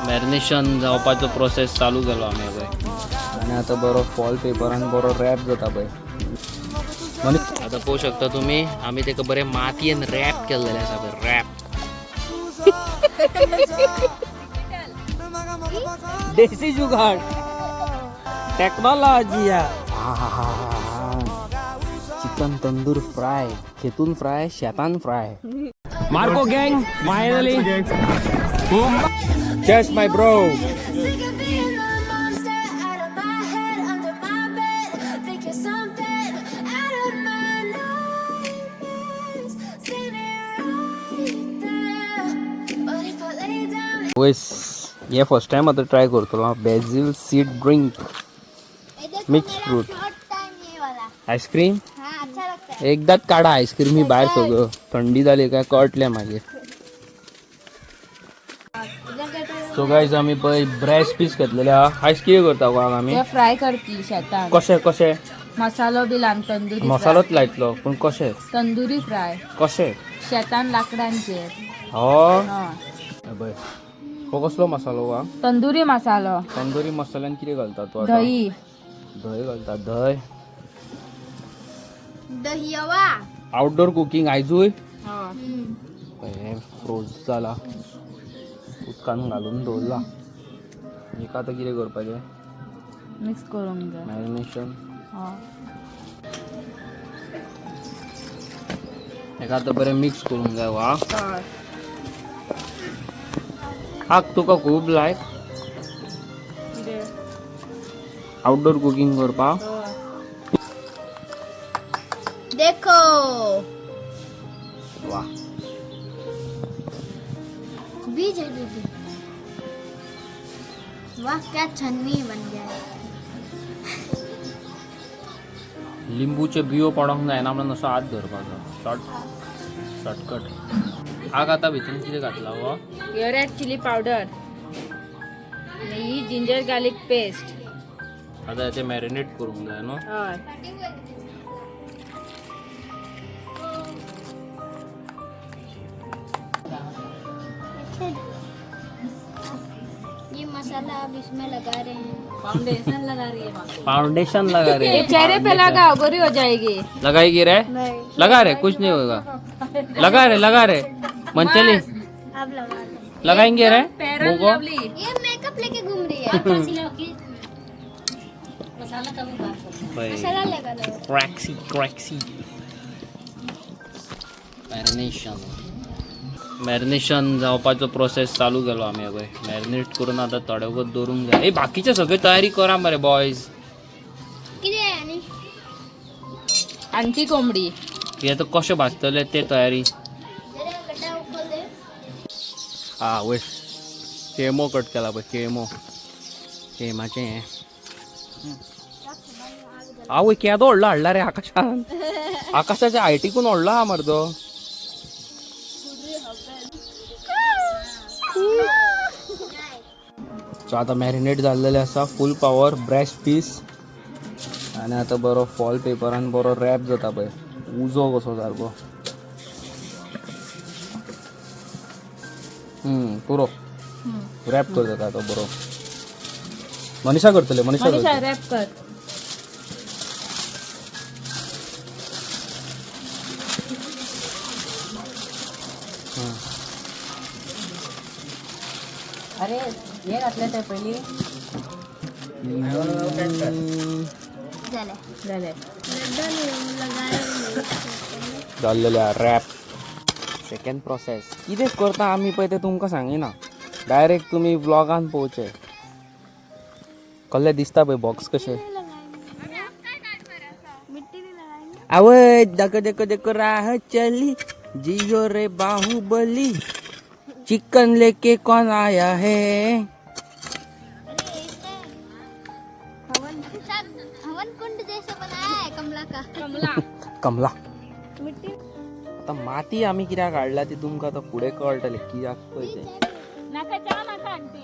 Marination जावपाचो process चालू केलो आम्ही पळय आणि आता बरो फॉल पेपरान बरो रॅप जाता पळय. आता पळोवंक शकता तुम्ही आम्ही तेका बरे मातयेन रॅप केल्लेले आसा पळय wrap. Desi jugaad technology. Chicken tandoor fry, खेतून फ्राय, शेतान फ्राय. मार्को गँग फायनली. Cheers my bro. वैस ये फर्स्ट टाइम आता ट्राय करतो Basil seed drink mix fruit ice cream. एकदाच काढा आईस्क्रीम ही बाहेर सगळं थंडी झाली काय कळटले मागे. सो गाईज आम्ही पळय ब्रेस्ट पीस घेतलेले आहा. आयज कितें करता गो आमी फ्राय करतली शेतान. कशें कशें मसालो बी लावन तंदुरी मसालोच लायतलो पूण कशें तंदुरी फ्राय कशें शेतान लाकडांचेर. हो हय. बय हो कसलो मसालो वा तंदुरी मसालो. तंदुरी मसाल्यान कितें घालता तूं आतां? दही दही घालता. दही दही हवा. आउटडोर कुकिंग आयजूय हय. हे फ्रोज जाला उदकान घालून दवरला. हेका आतां कितें करपाचें? मिक्स करूंक जाय. मॅरिनेशन. हय. हेका आतां बरें मिक्स करूंक जाय वा. हय. हाक तुका खूब लायक आउटडोर कुकिंग करपाक. देखो वा बीज है दीदी. वाह क्या छन्नी बन गया है. लिंबूचे बियो पडोंक जायना म्हणून असो हात धरपाचो शॉर्टकट. हाक आतां भितून कितें घातला हो? Here red chilli powder. ही जिंजर गार्लिक पेस्ट. आतां हेचे मॅरिनेट करूंक जाय न्हू. हय. ये मसाला अब इसमें लगा रहे हैं. फाउंडेशन लगा रही है माँ. फाउंडेशन लगा रे. ये चेहरे पे लगाओ गोरी हो जाएगी. लगाएगी रे. नहीं लगा रे कुछ नहीं होगा. लगा रे मंचली अब लगा दो. लगाएंगे रे. फेयर मुको लवली. ये मेकअप लेके घूम रही है. मसाला लगा लो. क्रॅक्सी मॅरिनेशन जावपाचो प्रोसेस चालू केलो आमी पळय. मॅरिनेट करून आतां थोडे वगत दवरूंक जाय. बाकीचे सगळे तयारी करा मरे बॉयज. किती आहे आणि आणखी कोंबडी. हे आता कशें भाजतले ते तयारी. जरा गड्ढा उकल दे. हा वय केळमो कट केला पळय केळमो. केळमाचें हें आवय केदो व्हडलो हाडला रे आकाशान. आकाशाच्या हायटीकून व्हडलो हा मर्दो. सो आता मॅरिनेट जाल्लेले आसा फूल पावर ब्रेस्ट पीस आणि आता बरो फॉल पेपरान बरो रॅप जाता पळय उजो कसो सारको. पुरो रॅप कर जाता तो बरो. मनीषा करतले. मनीषा करतले. रॅप कर. अरे हे घातलं ते पहिली झालं. झाले. जाल्लेले रॅप. सेकंड प्रोसेस कितें करता आमी पळय ते तुमकां सांगिना. डायरेक्ट तुमी व्लॉगान पळोवचे. कसले दिसता पळय बॉक्स कशे. आवय देखो देखो देखो राह चली जियो रे बाहुबली चिकन लेके कौन आया है. हवन कुंड जैसा बनाया है कमला का. कमला. मिट्टी आता माती आम्ही कित्याक काढला ती तुमकां आता फुडें कळटलें कित्याक पळय तें. नाका चा नाका आंटी.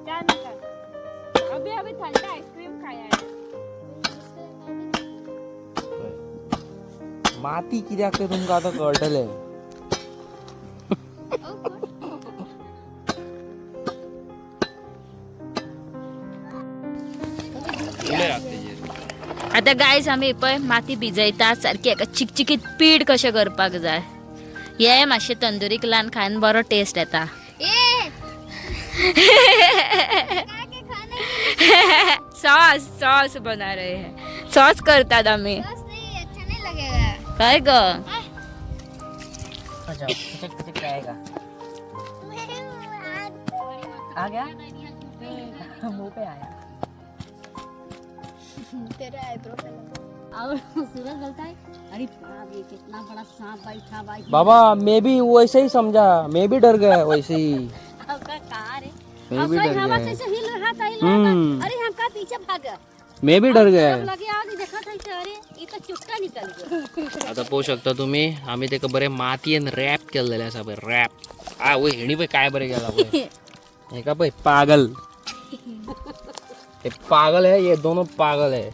चा नाका. अभी अभी ठंडा आइसक्रीम खाया है. माती कित्याक ते तुमकां आता कळटलें. आता गायस आम्ही पळय माती भिजयतात सारखी एका चिकचिकीत पीठ कशें करपाक जाय हे मातशें तंदुरीक लावन खावन बरो टेस्ट येता सॉस सॉस बना रहे हैं सॉस करतात आम्ही अच्छा नहीं लगेगा काय ग आ गया मुंह पे आया तेरा आईब्रो और सूरज बोलता है अरे बाप ये कितना बड़ा सांप बैठा भाई बाबा मैं भी वैसे ही समझा मैं भी डर गया वैसे ही आपका कार है मैं भी डर हवा गया से हिल रहा था अरे हमका पीछे भागा मैं भी डर गया लगे आगे देखा था इसे, अरे ये तो चुटका निकल गया आता पाहू शकता तुम्ही आम्ही ते बरे मातीयेन रॅप केलेले असा बरे रॅप आ वय हेणी काय बरे गेला हे का भाई पागल ये पागल है ये दोनों पागल है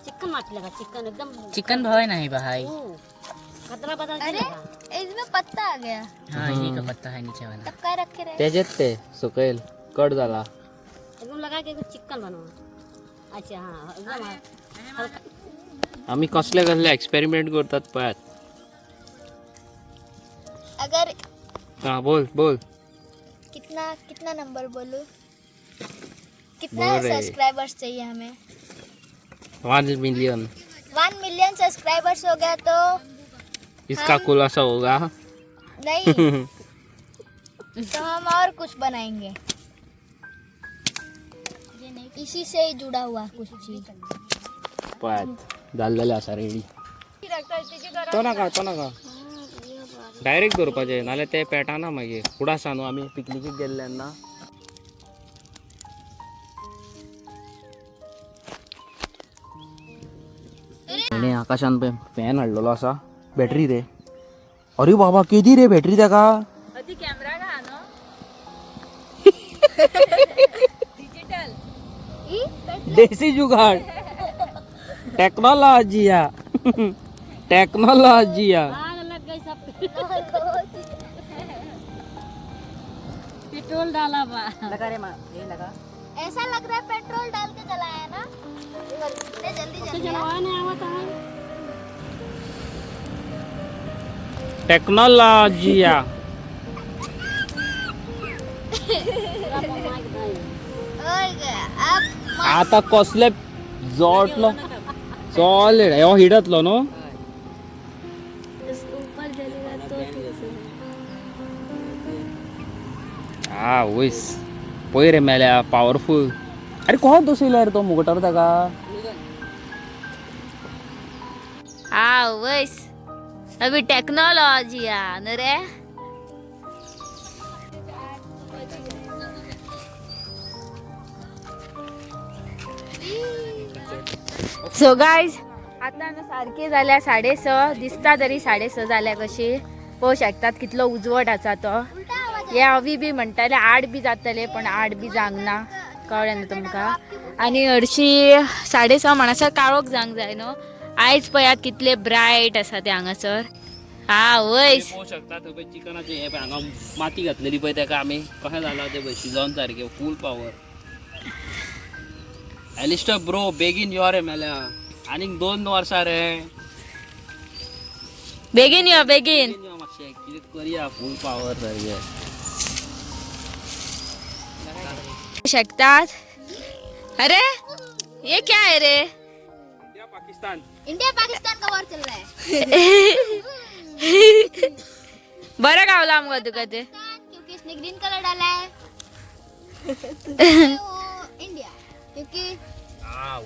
चिकन मार लगा चिकन एकदम चिकन भय नहीं भाई खतरा बदल अरे इसमें पत्ता आ गया हाँ यही का पत्ता है नीचे वाला तब काय रखे रहे त्याच्यात ते सुकेल कट झाला एकदम लगा के चिकन बनवा अच्छा हाँ एकदम आम्ही कसले कसले एक्सपेरिमेंट करतात पळत अगर हा बोल बोल कितना कितना नंबर बोलूं कितना बोल रहे। सब्सक्राइबर्स चाहिए हमें 1 मिलियन 1 मिलियन सब्सक्राइबर्स हो गया तो इसका खुलासा होगा नहीं तो हम और कुछ बनाएंगे इसी से ही जुड़ा हुआ कुछ चीज पळत झालेले असा रेडी तो नका डायरेक्ट करपाचे नाल्यार ते पेटाना मागीर फुडा सांगू आम्ही पिकनिकेक गेल्ल्यांना आणि आकाशान पळय फॅन हाडलेलो असा बॅटरी रे अरे बाबा केदी रे बॅटरी ताका ती कॅमेरा घा नो डिजिटल देसी जुगाड टेक्नोलॉजिया टेक्नोलॉजिया आग लग गई सब पेट्रोल डाला बा लगा रे माँ ये लगा ऐसा लग रहा है पेट्रोल डाल के जलाया ना इतने जल्दी तो जल गया जलवाने आवत है टेक्नोलॉजिया और अब आता कसले जॉटलो सॉलिड हो हिडतलो नो ऊपर जलेगा तो हा वयस पळय रे मेल्या पॉवरफुल अरे कोण दसयला रे तो मुगटार ताका हा वैस अभी टेक्नोलॉजी न रे सो गायज आता ना सारखी जाल्या 6:30 दिसता तरी 6:30 जाल्या कशी पळोवं शकतात कितलो उजवट आसा तो हे अवी बी म्हणटाले 8 बी जातले पण 8 बी जावंक ना कळ्ळें न्हू तुमकां आनी हरशी 6:30 म्हणसर काळोख जावंक जाय न्हू आयज पळयात कितले ब्रायट आसा ते हांगासर हा वयस पळोवं शकता थंय चिकनाचे हे हांगा माती घातलेली पळय ताका आमी कशें जाला ते पळय शिजोवन सारके फूल पावर एलिस्टर ब्रो बेगीन यो रे मेल्या आनीक 2 वर्सां रे बेगीन यो बेगीन यो मातशें कितें करया फूल पावर सारके शकतात अरे ये क्या है रे इंडिया पाकिस्तान इंडिया पाकिस्तान का वॉर चल रहा है बरं गावला आमका तुका ते क्योंकि इसने ग्रीन कलर डाला है वो इंडिया क्योंकि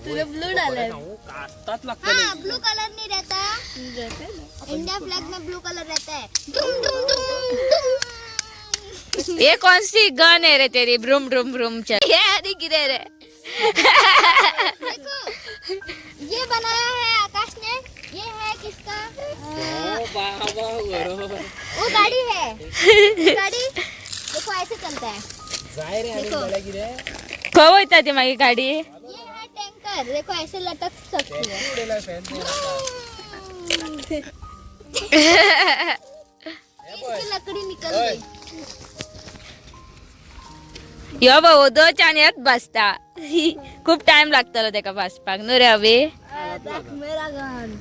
तूने ब्लू डाला है कास्तात लागतले हाँ ब्लू कलर नहीं रहता इंडिया फ्लैग में ब्लू कलर रहता है ये कौन सी गन है रे तेरी ब्रूम ब्रूम ब्रूम चल ये अरे गिरे रे देखो ये बनाया है आकाश ने ये है किसका वो गाड़ी है वो गाड़ी देखो ऐसे चलता है देखो खंय वयता ती मागी गाडी ये है टैंकर देखो ऐसे लटक सकती है इसकी लकड़ी निकल गई यो बाबा दोच आनी येत बसता खूप टाइम लागतलो तेका बसपाक न्हू रे अभी मेरा गन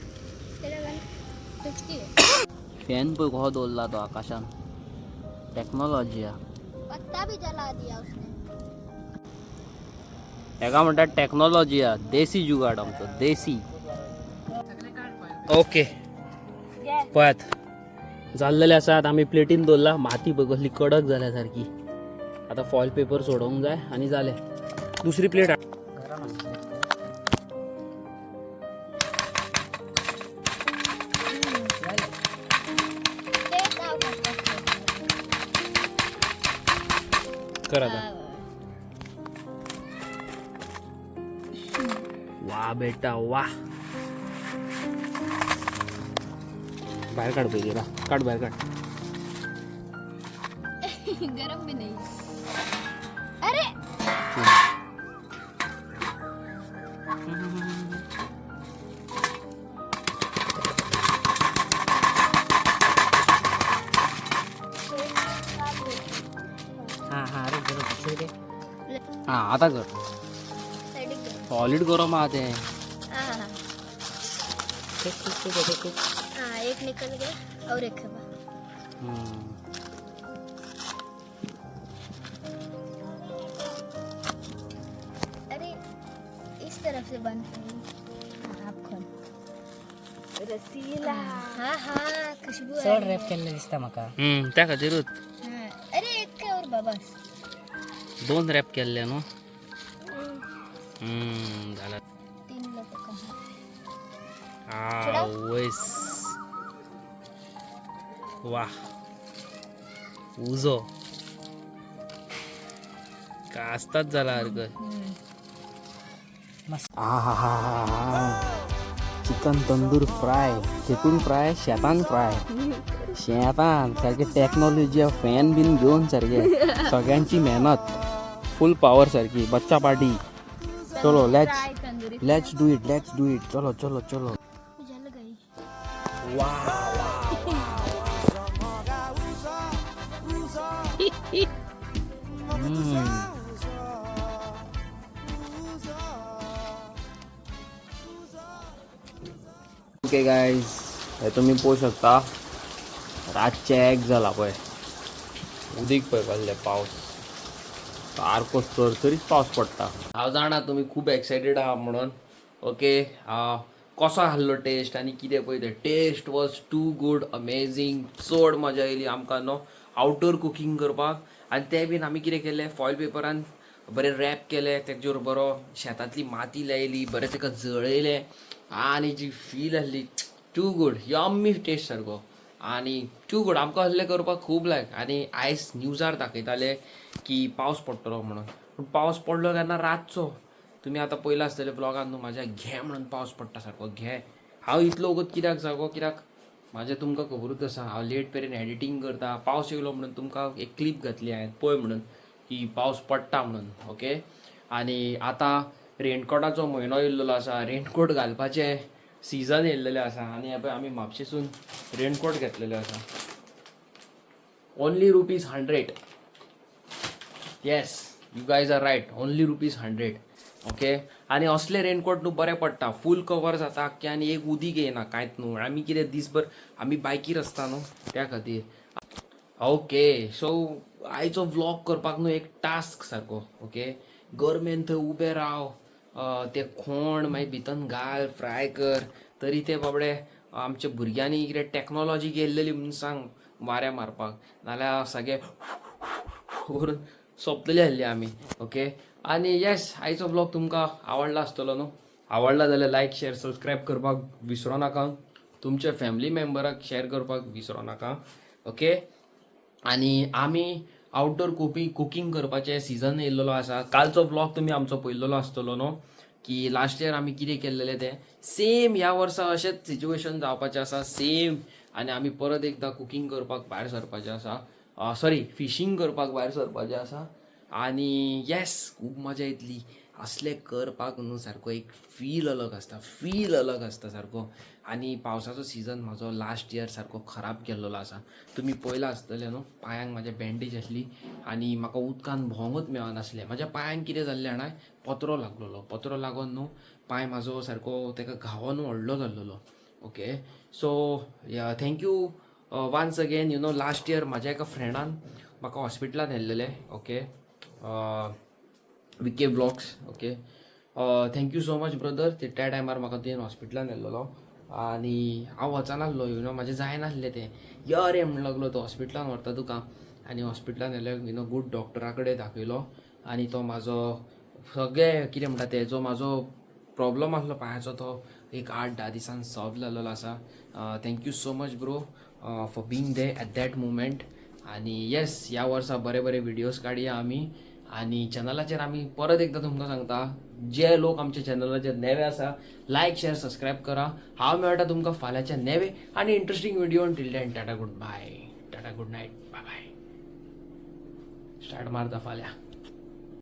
फॅन पण कहो दोलला तो आकाशान टेक्नॉलॉजी पत्ता भी जला दिया उसने एका म्हणतात टेक्नॉलॉजी देसी जुगाड आमचं देसी. ओके पळत जाल्लेले आसात आमी प्लेटीन दवरला. माती बघ कसली कडक जाल्या सारकी. आता फॉईल पेपर सोडवंक जाय आणि जाले. दुसरी प्लेट कर आता. वा बेटा वा. बाहेर काढ पहिली काढ बाहेर काढ. गरम भी नहीं अरे हाँ अरे जरा पीछे दे. हा आता कर. सॉलिड गरम आहात हे. हाँ एक निकल गया और एक है बाहर. अरे इस तरफ से बंद हाँ, आप खोल रसीला. हाँ हाँ खुशबू आ सोड रही रॅप है. केलेलं दिसता माका. त्या खातीरूच हाँ, अरे एक के और बस 2 रॅप केल्ले न्हू. झालं. 3 लोग का हा वैस वा उजो कास्ताच झाला अर्ग. Chicken tandoor fry chicken fry शेतान फ्राय शेतान सारखे टेक्नॉलॉजी फॅन बिन घेऊन सारखे सगळ्यांची मेहनत फुल पॉवर सारखी बच्चा पार्टी. चलो लेट्स डू इट चलो चलो चलो. जल गई. ओके गाईज हे तुम्ही पोहू शकता. रातचे 1 झाला पळय उदीक पळय पडले पावस सारको तरतरीत पावस पडटा. हांव जाणा तुम्ही खूप एक्सायटेड आहात म्हणून. ओके कसो आहलो टेस्ट आनी कितें पळय ते taste was too good amazing. चड मजा येयली आमकां न्हू आउटडोर कुकींग करपाक. आनी ते बीन आमी कितें केलें फॉयल पेपरान बरें रॅप केलें तेजेर बरो शेतांतली माती लायली बरें ताका जळयलें आनी जी फील आहली टू गुड यम्मी टेस्ट सारको आनी टू गुड आमकां असलें करपाक खूब लायक. आनी आयज न्यूजार दाखयताले की पावस पडटलो म्हणून. पूण पावस पडलो केन्ना रातचो. तुमी आतां पयला आसतले ब्लॉगान न्हू म्हाज्या घे म्हणून पावस पडटा सारको घे. हांव इतलो वगत कित्याक सारको कित्याक म्हाजें तुमकां खबरूच आसा हांव लेट पेरेन एडिटींग करता. पावस येयलो म्हणून तुमकां एक क्लिप घातली हांवें पळय म्हणून की पावस पडटा म्हणून. ओके आनी आतां रेनकोटाचो म्हयनो येयल्लो आसा. रेनकोट घालपाचें सिजन येयल्लेलें आसा आनी हे पळय आमी म्हापशेसून रेनकोट घेतलेले आसा. Only ₹100. Yes you guys are right only ₹100. Okay आनी असले रेनकोट न्हू बरें पडटा फूल कवर जाता आख्खें आनी एक उदीक येयना कांयच न्हू. आमी कितें दिसभर आमी बायकीर आसता न्हू त्या खातीर. ओके सो आयचो व्लॉग करपाक न्हू एक टास्क सारको. ओके गरमेन थंय उबें राव ते खोण मागीर भितन घाल फ्राय कर तरी ते बाबडे आमच्या भुरग्यांनी कितें टॅक्नॉलॉजी गेल्लेली म्हणून सांग वाऱ्या मारपाक नाल्यार सगळे करून सोंपतली आहली आमी. ओके आनी येस आयचो व्लॉग तुमकां आवडला आसतलो न्हू. आवडला जाल्यार लायक शेअर सबस्क्रायब करपाक विसरो नाका. तुमच्या फॅमिली मेंबराक शेअर करपाक विसरो नाका. ओके आनी आमी आउटडोर कुकींग करपाचें सिजन येयल्लो आसा. कालचो व्लॉग तुमी आमचो पळयल्लो आसतलो न्हू की लास्ट इयर आमी कितें केल्लेलें तें सेम ह्या वर्सा अशेंच सिच्युएशन जावपाचें आसा सेम. आनी आमी परत एकदां कुकींग करपाक भायर सरपाचें आसा. सॉरी फिशींग करपाक भायर सरपाचें आसा. आनी येस खूब मजा येतली. असले करपाक न्हू सारको एक फील अलग आसता सारको. आनी पावसाचो सिजन म्हाजो लास्ट इयर सारको खराब गेल्लो आसा. तुमी पळयलां आसतलें न्हू, पांयांक म्हाज्या बँडेज आसली आनी म्हाका उदकान भोंवूंकच मेळनासलें. म्हाज्या पांयांक कितें जाल्लें जाणा, पत्रो लागून न्हू पांय म्हाजो सारको तेका घावन व्हडलो जाल्लो. Okay, so thank you once again. You know, last year म्हाज्या एका फ्रेंडान म्हाका हॉस्पिटलान व्हेल्लेलें. Okay, VK vlogs. Okay, thank you so much brother. त्या टायमार म्हाका तुवें हॉस्पिटलान व्हेल्लो आनी हांव वचनासलो. यू नो, म्हाजें जायनासलें तें. या रे म्हणून लागलो तो, हॉस्पिटलान व्हरता तुका. आनी हॉस्पिटलान व्हेल्यार यू नो गूड डॉक्टरा कडेन दाखयलो आनी तो म्हाजो सगळें कितें म्हणटा तें, जो म्हाजो प्रॉब्लम आसलो पांयाचो तो एक 8-10 दिसान सॉल्व जाल्लो आसा. Thank you so much bro for being there at that moment. आनी येस, ह्या वर्सा बरे व्हिडियोज काडया आमी. आनी चॅनलाचेर आमी परत एकदां तुमकां सांगता, जे लोक आमच्या चॅनलाचेर नेवे आसा, लायक शेअर सबस्क्रायब करा. हांव मेळटा तुमकां फाल्यांच्या नेवे आनी इंट्रस्टींग व्हिडियोन. Till then tata, good bye, tata, good night, bye bye. Start मारता फाल्यां.